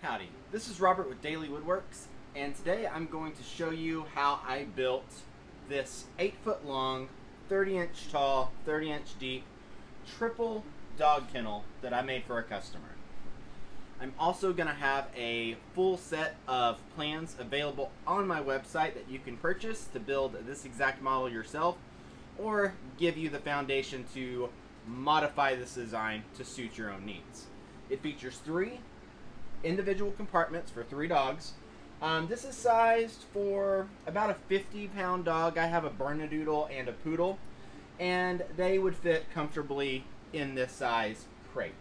Howdy, this is Robert with Daily Woodworks, and today I'm going to show you how I built this 8-foot long, 30-inch tall, 30-inch deep, triple dog kennel that I made for a customer. I'm also going to have a full set of plans available on my website that you can purchase to build this exact model yourself, or give you the foundation to modify this design to suit your own needs. It features 3 individual compartments for 3 dogs. This is sized for about a 50-pound dog. I have a Bernedoodle and a Poodle, and they would fit comfortably in this size crate.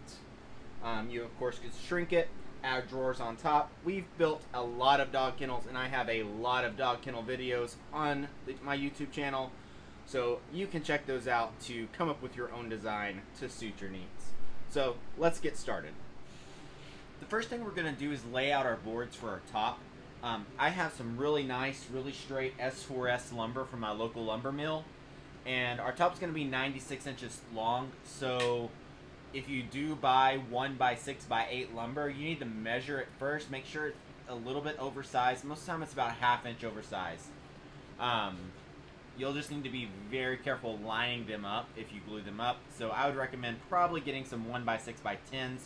You of course could shrink it, add drawers on top. We've built a lot of dog kennels, and I have a lot of dog kennel videos on my YouTube channel, so you can check those out to come up with your own design to suit your needs. So let's get started. The first thing we're going to do is lay out our boards for our top. I have some really nice, really straight S4S lumber from my local lumber mill, and our top's going to be 96 inches long, so if you do buy 1x6x8 lumber, you need to measure it first, make sure it's a little bit oversized. Most of the time it's about a ½ inch oversized. You'll just need to be very careful lining them up if you glue them up, so I would recommend probably getting some 1x6x10s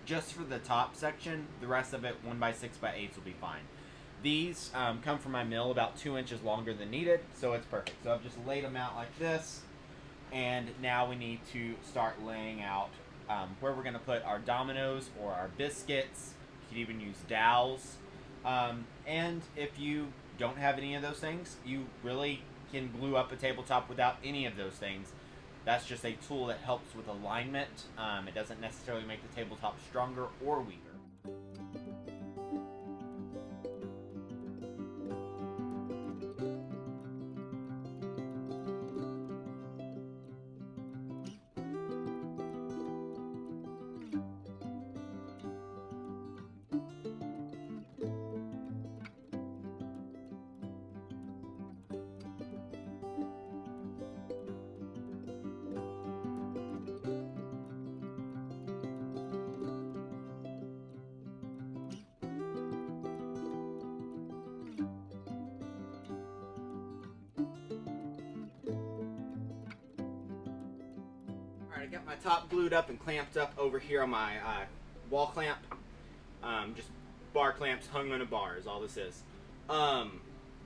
just for the top section. The rest of it, 1x6x8s will be fine. These come from my mill about 2 inches longer than needed, so it's perfect. So I've just laid them out like this, and now we need to start laying out where we're going to put our dominoes or our biscuits. You could even use dowels. And if you don't have any of those things, you really can glue up a tabletop without any of those things. That's just a tool that helps with alignment. It doesn't necessarily make the tabletop stronger or weaker. Alright, I got my top glued up and clamped up over here on my wall clamp. Just bar clamps hung on a bar is all this is.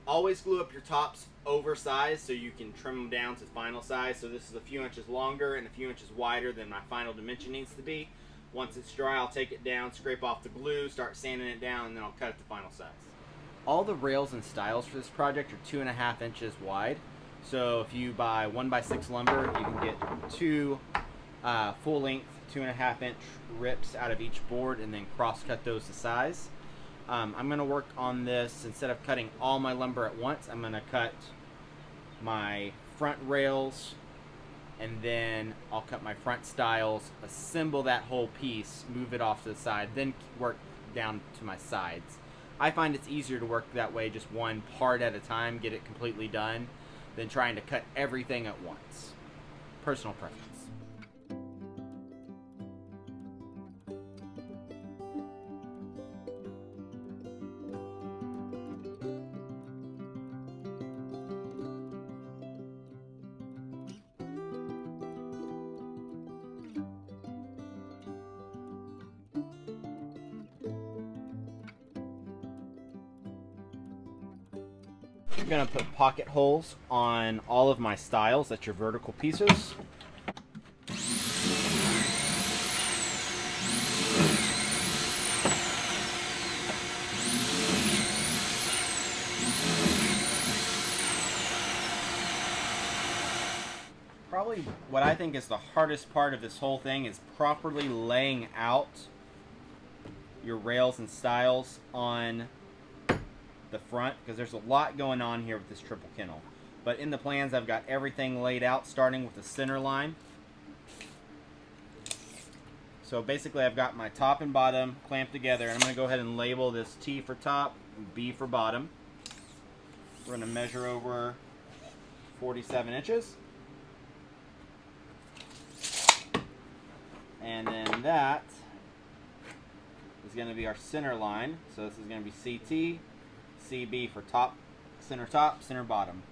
Always glue up your tops oversized so you can trim them down to final size. So this is a few inches longer and a few inches wider than my final dimension needs to be. Once it's dry, I'll take it down, scrape off the glue, start sanding it down, and then I'll cut it to final size. All the rails and stiles for this project are 2.5 inches wide. So if you buy 1x6 lumber, you can get 2 full length 2.5 inch rips out of each board and then cross cut those to size. I'm going to work on this, instead of cutting all my lumber at once, I'm going to cut my front rails, and then I'll cut my front stiles, assemble that whole piece, move it off to the side, then work down to my sides. I find it's easier to work that way, just one part at a time, get it completely done, than trying to cut everything at once. Personal preference. I'm going to put pocket holes on all of my stiles. That's your vertical pieces. Probably what I think is the hardest part of this whole thing is properly laying out your rails and stiles on the front, because there's a lot going on here with this triple kennel. But in the plans, I've got everything laid out, starting with the center line. So basically, I've got my top and bottom clamped together, and I'm going to go ahead and label this T for top and B for bottom. We're going to measure over 47 inches. And then that is going to be our center line. So this is going to be CT, CB for top, center bottom.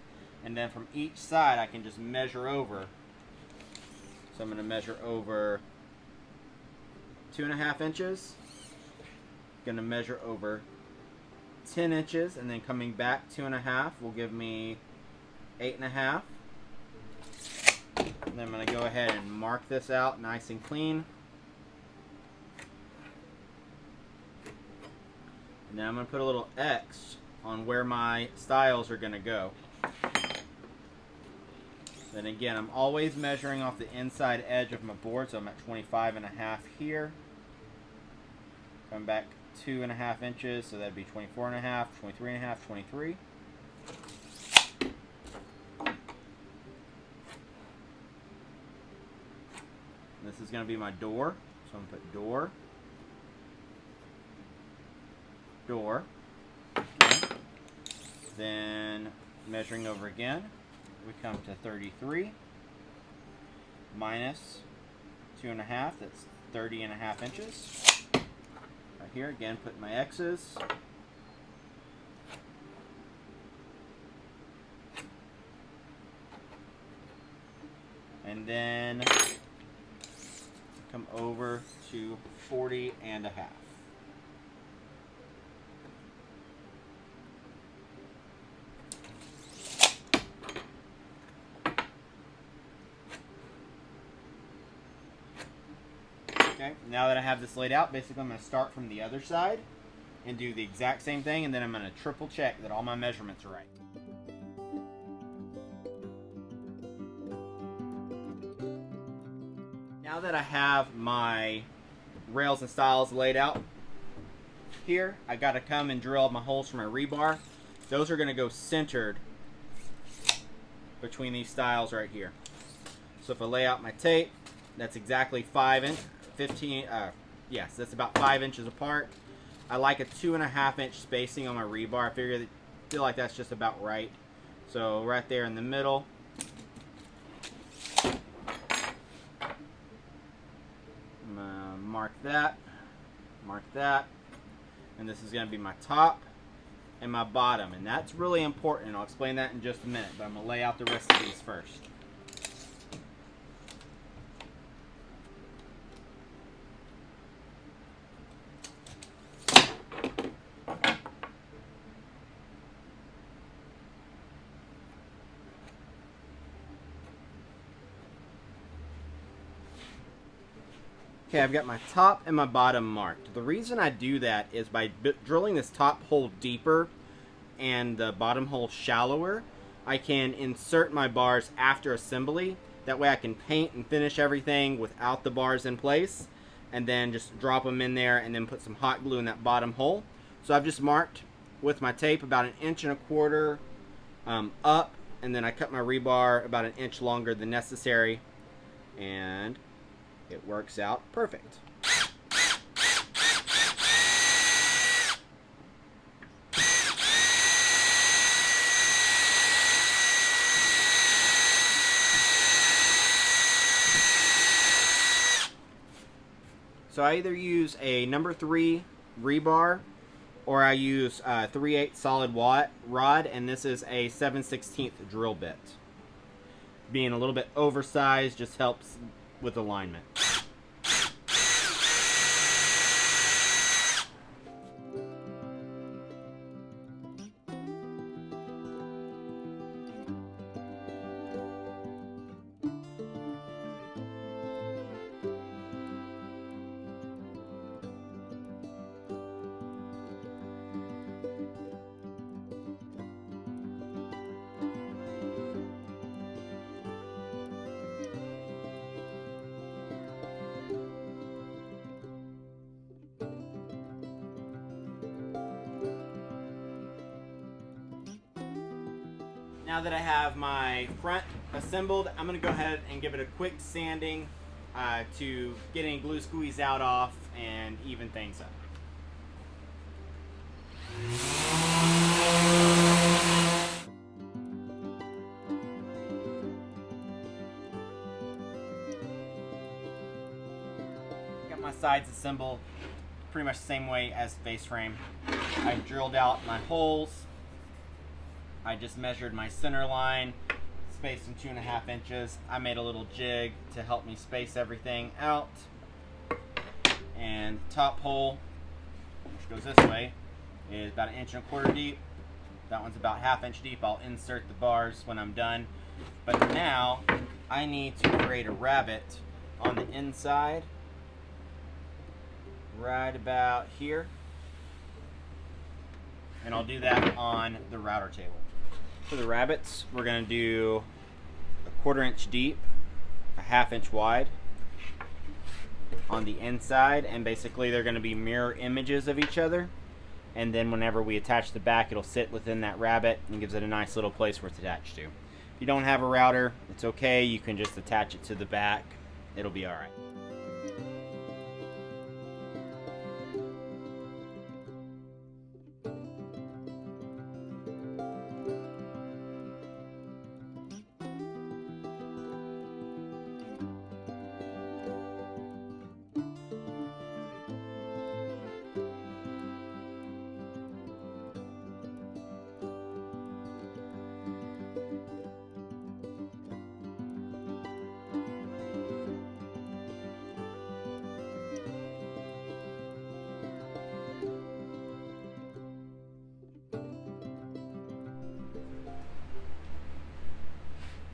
And then from each side I can just measure over. So I'm going to measure over 2.5 inches. Going to measure over 10 inches, and then coming back 2.5 will give me 8.5. And then I'm going to go ahead and mark this out nice and clean. And then I'm going to put a little X on where my stiles are going to go. Then again, I'm always measuring off the inside edge of my board, so I'm at 25.5 here. Come back 2.5 inches, so that'd be 24.5, 23.5, 23. This is going to be my door, so I'm going to put door, door. Okay. Then measuring over again, we come to 33 minus 2.5, that's 30.5 inches. Right here, again, put my X's. And then come over to 40.5. Okay, now that I have this laid out, basically I'm going to start from the other side and do the exact same thing, and then I'm going to triple check that all my measurements are right. Now that I have my rails and stiles laid out here, I got to come and drill my holes for my rebar. Those are going to go centered between these stiles right here. So if I lay out my tape, that's exactly 15, yes, that's about 5 inches apart. I like a 2.5 inch spacing on my rebar. I feel like that's just about right. So right there in the middle. I'm gonna mark that, and this is gonna be my top and my bottom, and that's really important. I'll explain that in just a minute, but I'm gonna lay out the rest of these first. Okay, I've got my top and my bottom marked. The reason I do that is by drilling this top hole deeper and the bottom hole shallower, I can insert my bars after assembly. That way I can paint and finish everything without the bars in place, and then just drop them in there and then put some hot glue in that bottom hole. So I've just marked with my tape about 1.25 inches up, and then I cut my rebar about 1 inch longer than necessary, and it works out perfect. So I either use a number 3 rebar, or I use a 3/8 solid rod, and this is a 7/16 drill bit. Being a little bit oversized just helps with alignment. Now that I have my front assembled, I'm going to go ahead and give it a quick sanding to get any glue squeeze out off and even things up. Got my sides assembled. pretty much the same way as the base frame. I drilled out my holes. I just measured my center line, spaced them 2.5 inches. I made a little jig to help me space everything out. And top hole, which goes this way, is about 1.25 inches deep. That one's about 1/2 inch deep. I'll insert the bars when I'm done. But now I need to create a rabbet on the inside, right about here. And I'll do that on the router table. For the rabbets, we're going to do 1/4 inch deep, 1/2 inch wide on the inside, and basically they're going to be mirror images of each other. And then whenever we attach the back, it'll sit within that rabbet and gives it a nice little place where it's attached to. If you don't have a router, it's okay. You can just attach it to the back. It'll be all right.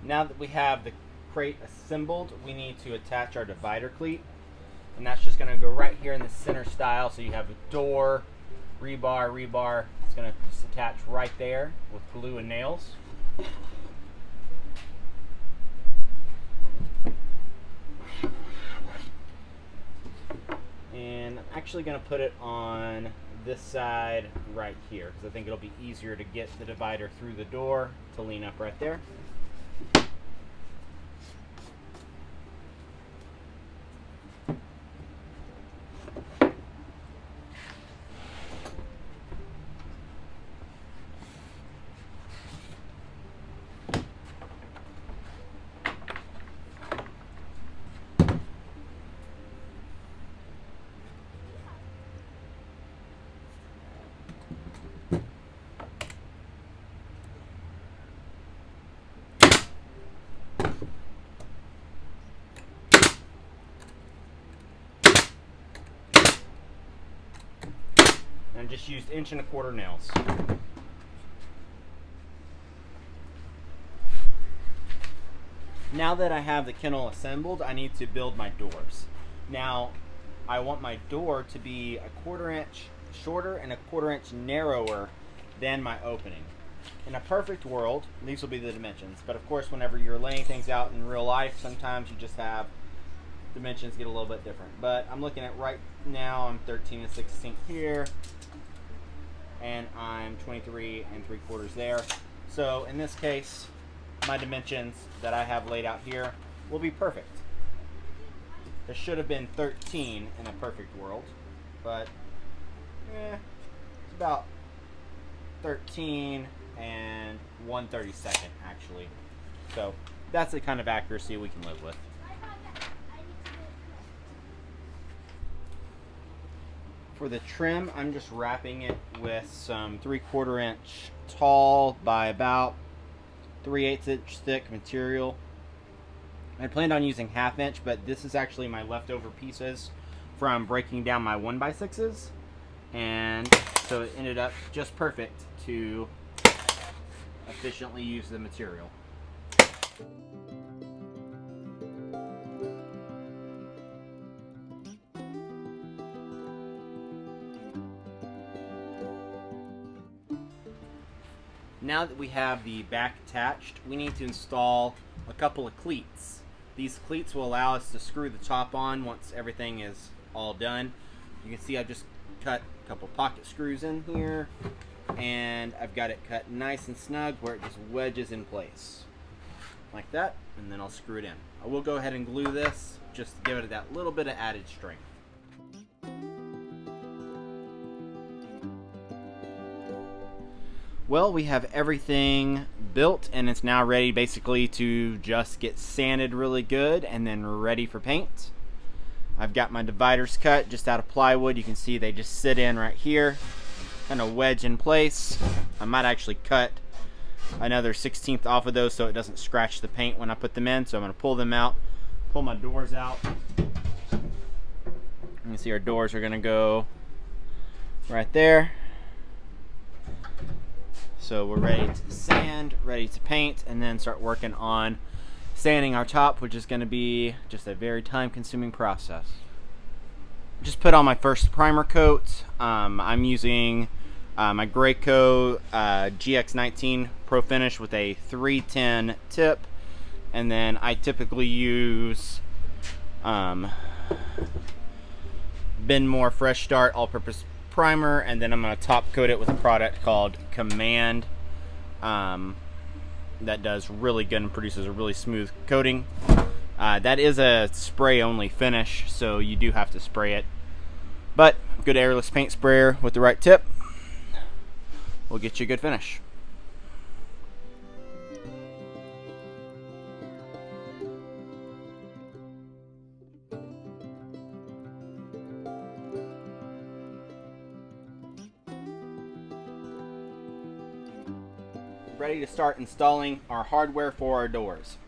Now that we have the crate assembled, we need to attach our divider cleat, and that's just going to go right here in the center style. So you have a door, rebar. It's going to just attach right there with glue and nails. And I'm actually going to put it on this side right here because I think it'll be easier to get the divider through the door to lean up right there. And just used 1.25 inch nails. Now that I have the kennel assembled, I need to build my doors. Now, I want my door to be 1/4 inch shorter and 1/4 inch narrower than my opening. In a perfect world, these will be the dimensions, but of course whenever you're laying things out in real life, sometimes you just have dimensions get a little bit different. But I'm looking at right now, I'm 13 1/16 here, and I'm 23 3/4 there. So in this case, my dimensions that I have laid out here will be perfect. There should have been 13 in a perfect world, but it's about 13 and 1/32 actually. So that's the kind of accuracy we can live with. For the trim, I'm just wrapping it with some 3/4 inch tall by about 3/8 inch thick material. I planned on using 1/2 inch, but this is actually my leftover pieces from breaking down my 1x6s, and so it ended up just perfect to efficiently use the material. Now that we have the back attached, we need to install a couple of cleats. These cleats will allow us to screw the top on once everything is all done. You can see I've just cut a couple pocket screws in here, and I've got it cut nice and snug where it just wedges in place. Like that, and then I'll screw it in. I will go ahead and glue this just to give it that little bit of added strength. Well, we have everything built and it's now ready basically to just get sanded really good and then ready for paint. I've got my dividers cut just out of plywood. You can see they just sit in right here, kind of wedge in place. I might actually cut another 1/16 off of those so it doesn't scratch the paint when I put them in. So I'm going to pull them out, pull my doors out. You can see our doors are going to go right there. So we're ready to sand, ready to paint, and then start working on sanding our top, which is going to be just a very time-consuming process. Just put on my first primer coat. I'm using my Graco GX19 Pro Finish with a 310 tip, and then I typically use Benmore Fresh Start all-purpose primer, and then I'm going to top coat it with a product called Command that does really good and produces a really smooth coating. That is a spray only finish, so you do have to spray it, but good airless paint sprayer with the right tip will get you a good finish. Ready to start installing our hardware for our doors.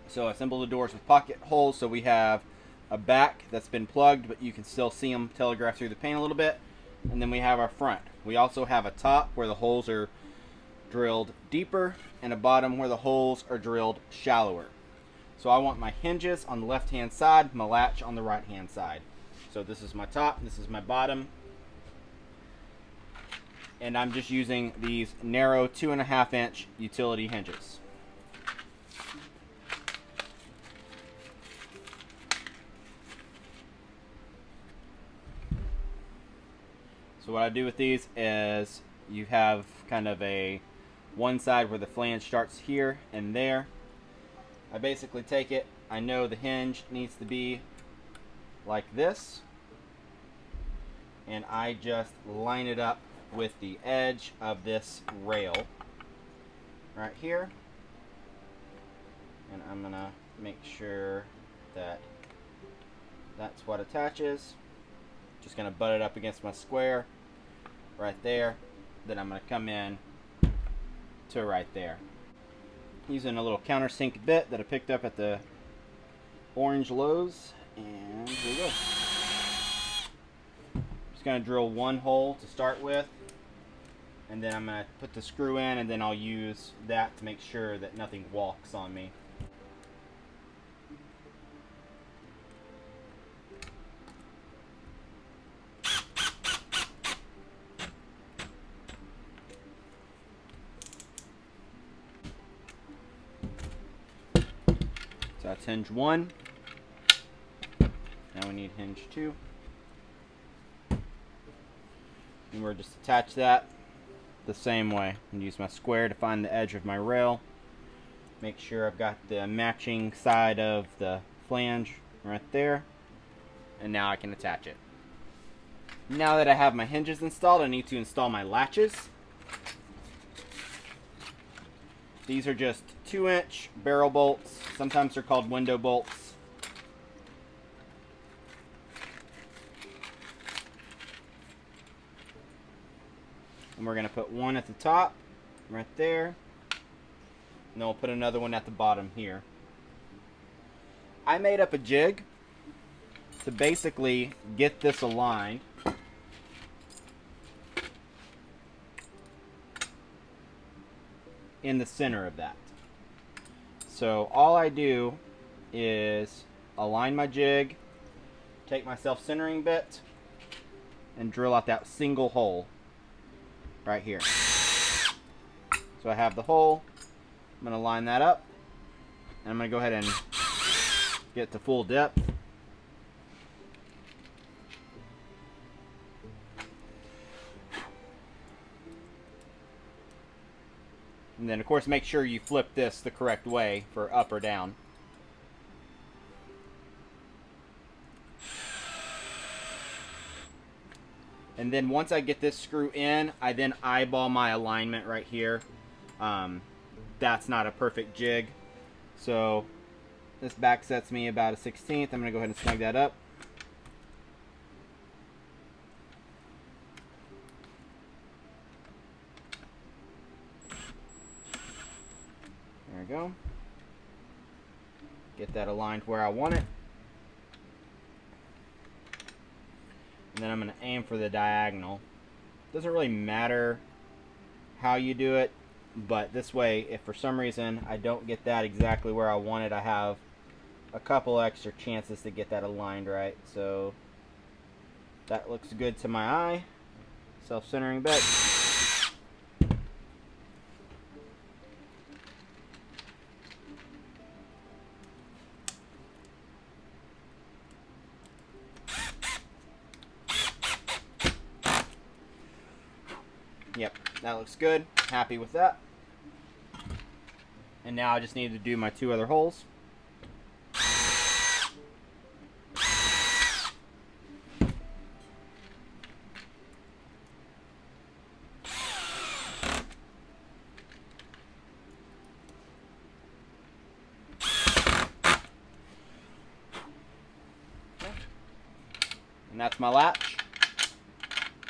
So I assembled the doors with pocket holes, so we have a back that's been plugged, but you can still see them telegraph through the paint a little bit. And then we have our front. We also have a top where the holes are drilled deeper, and a bottom where the holes are drilled shallower. So I want my hinges on the left hand side, my latch on the right hand side. So this is my top, this is my bottom. And I'm just using these narrow 2.5 inch utility hinges. So what I do with these is you have kind of a one side where the flange starts here and there. I basically take it, I know the hinge needs to be like this, and I just line it up with the edge of this rail right here, and I'm gonna make sure that that's what attaches. Just gonna butt it up against my square right there. Then I'm gonna come in to right there using a little countersink bit that I picked up at the Orange Lowe's, and here we go. Just gonna drill one hole to start with, and then I'm going to put the screw in, and then I'll use that to make sure that nothing walks on me. So that's hinge 1. Now we need hinge 2. And we're just attach that the same way, and use my square to find the edge of my rail. Make sure I've got the matching side of the flange right there, and now I can attach it. Now that I have my hinges installed, I need to install my latches. These are just 2-inch barrel bolts. Sometimes they're called window bolts. And we're going to put one at the top, right there. And then we'll put another one at the bottom here. I made up a jig to basically get this aligned. In the center of that. So all I do is align my jig, take my self-centering bit, and drill out that single hole right here. So I have the hole. I'm going to line that up, and I'm going to go ahead and get to full depth. And then, of course, make sure you flip this the correct way for up or down. And then once I get this screw in, I then eyeball my alignment right here. That's not a perfect jig. So this back sets me about a 1/16. I'm going to go ahead and snug that up. There we go. Get that aligned where I want it. And then I'm going to aim for the diagonal. Doesn't really matter how you do it, but this way, if for some reason I don't get that exactly where I want it, I have a couple extra chances to get that aligned right. So that looks good to my eye. Self-centering bit. Yep, that looks good. Happy with that. And now I just need to do my 2 other holes. And that's my latch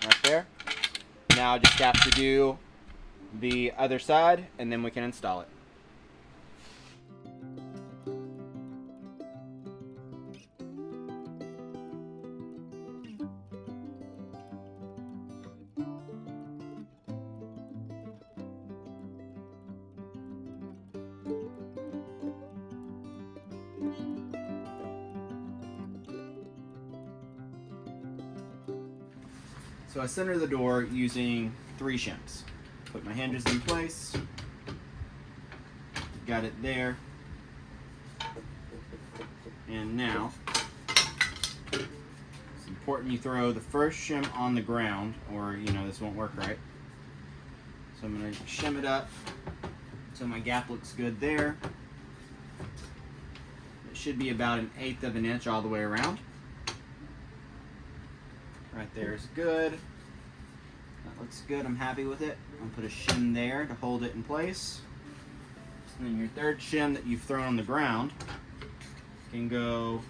right there. Now I just have to do the other side and then we can install it. So I center the door using 3 shims. Put my hinges in place. Got it there. And now, it's important you throw the first shim on the ground or, you know, this won't work right. So I'm going to shim it up so my gap looks good there. It should be about 1/8 of an inch all the way around. Right there is good. That looks good. I'm happy with it. I'll put a shim there to hold it in place. And then your third shim that you've thrown on the ground can go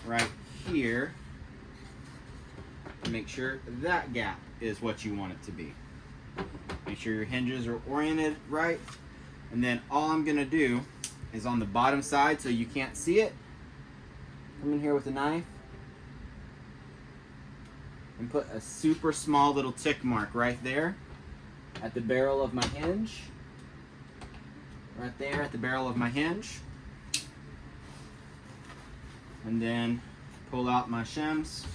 right here. Make sure that gap is what you want it to be. Make sure your hinges are oriented right. And then all I'm going to do is on the bottom side so you can't see it. Come in here with a knife. And put a super small little tick mark right there at the barrel of my hinge. Right there at the barrel of my hinge. And then pull out my shims.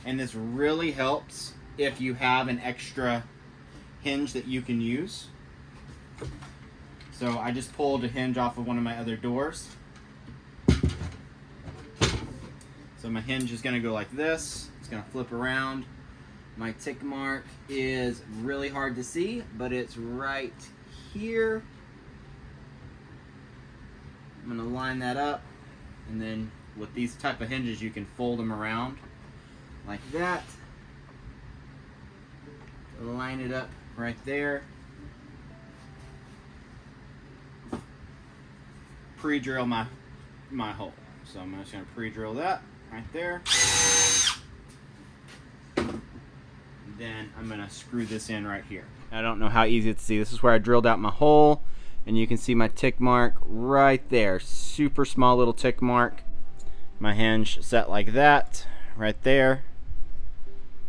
And this really helps if you have an extra hinge that you can use. So I just pulled a hinge off of one of my other doors. So my hinge is going to go like this. It's going to flip around. My tick mark is really hard to see, but it's right here. I'm going to line that up. And then with these type of hinges, you can fold them around like that. Line it up right there. Pre-drill my hole. So I'm just going to pre-drill that right there. Then I'm going to screw this in right here. I don't know how easy it's to see. This is where I drilled out my hole, and you can see my tick mark right there. Super small little tick mark. My hinge set like that right there.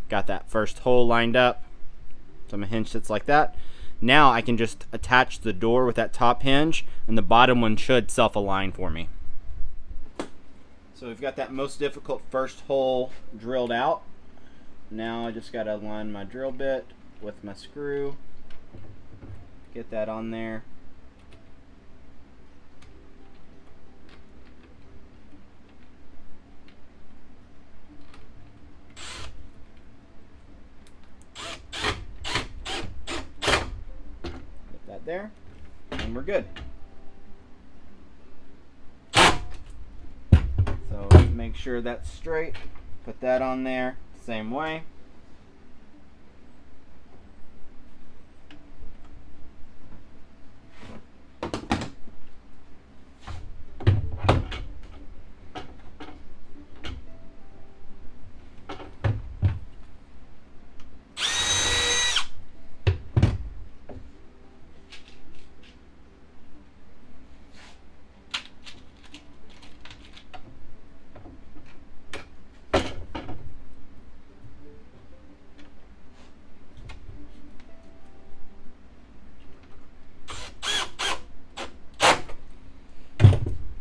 Got that first hole lined up. So my hinge sits like that. Now I can just attach the door with that top hinge, and the bottom one should self-align for me. So we've got that most difficult first hole drilled out. Now I just got to align my drill bit with my screw. Get that on there. There, and we're good. So make sure that's straight. Put that on there, same way.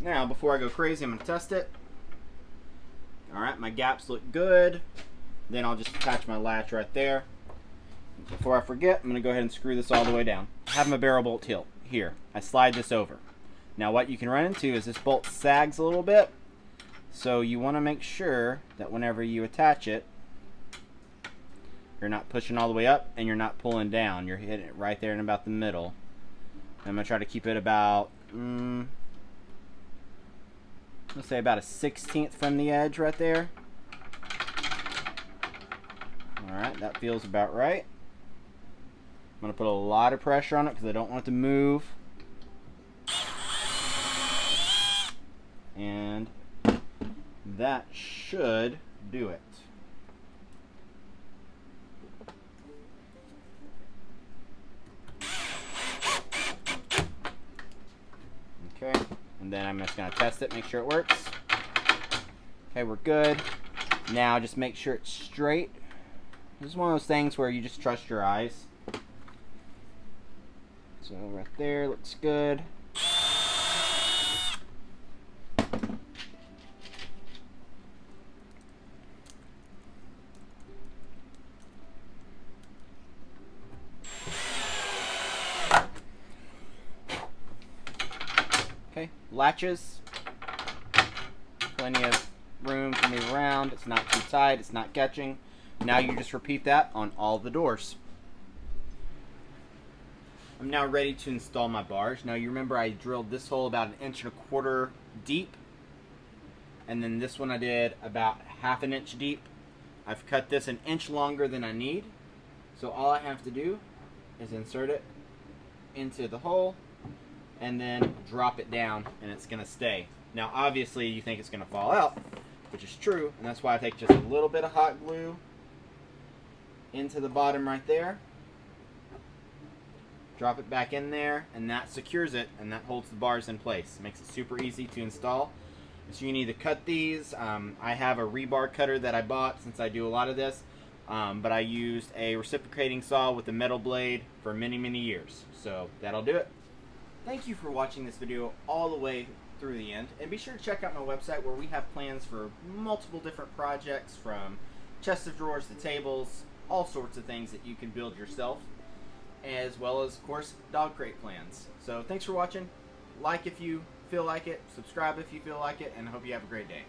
Now, before I go crazy, I'm going to test it. Alright, my gaps look good. Then I'll just attach my latch right there. Before I forget, I'm going to go ahead and screw this all the way down. I have my barrel bolt here. I slide this over. Now what you can run into is this bolt sags a little bit. So you want to make sure that whenever you attach it, you're not pushing all the way up and you're not pulling down. You're hitting it right there in about the middle. I'm going to try to keep it about, let's say about a 1/16 from the edge right there. Alright, that feels about right. I'm going to put a lot of pressure on it because I don't want it to move. And that should do it. Okay, and then I'm just going to test it, make sure it works. Okay, we're good. Now just make sure it's straight. This is one of those things where you just trust your eyes. So right there looks good. Okay, latches. Plenty of room to move around. It's not too tight, it's not catching. Now you just repeat that on all the doors. I'm now ready to install my bars. Now you remember I drilled this hole about 1.25 inches deep. And then this one I did about 1/2 inch deep. I've cut this 1 inch longer than I need. So all I have to do is insert it into the hole and then drop it down and it's going to stay. Now obviously you think it's going to fall out, which is true, and that's why I take just a little bit of hot glue into the bottom right there, drop it back in there, and that secures it and that holds the bars in place. It makes it super easy to install. So you need to cut these. I have a rebar cutter that I bought since I do a lot of this, but I used a reciprocating saw with a metal blade for many years. So that'll do it. Thank you for watching this video all the way through the end, and be sure to check out my website where we have plans for multiple different projects, from chest of drawers to tables, all sorts of things that you can build yourself, as well as, of course, dog crate plans. So thanks for watching. Like if you feel like it, subscribe if you feel like it, and I hope you have a great day.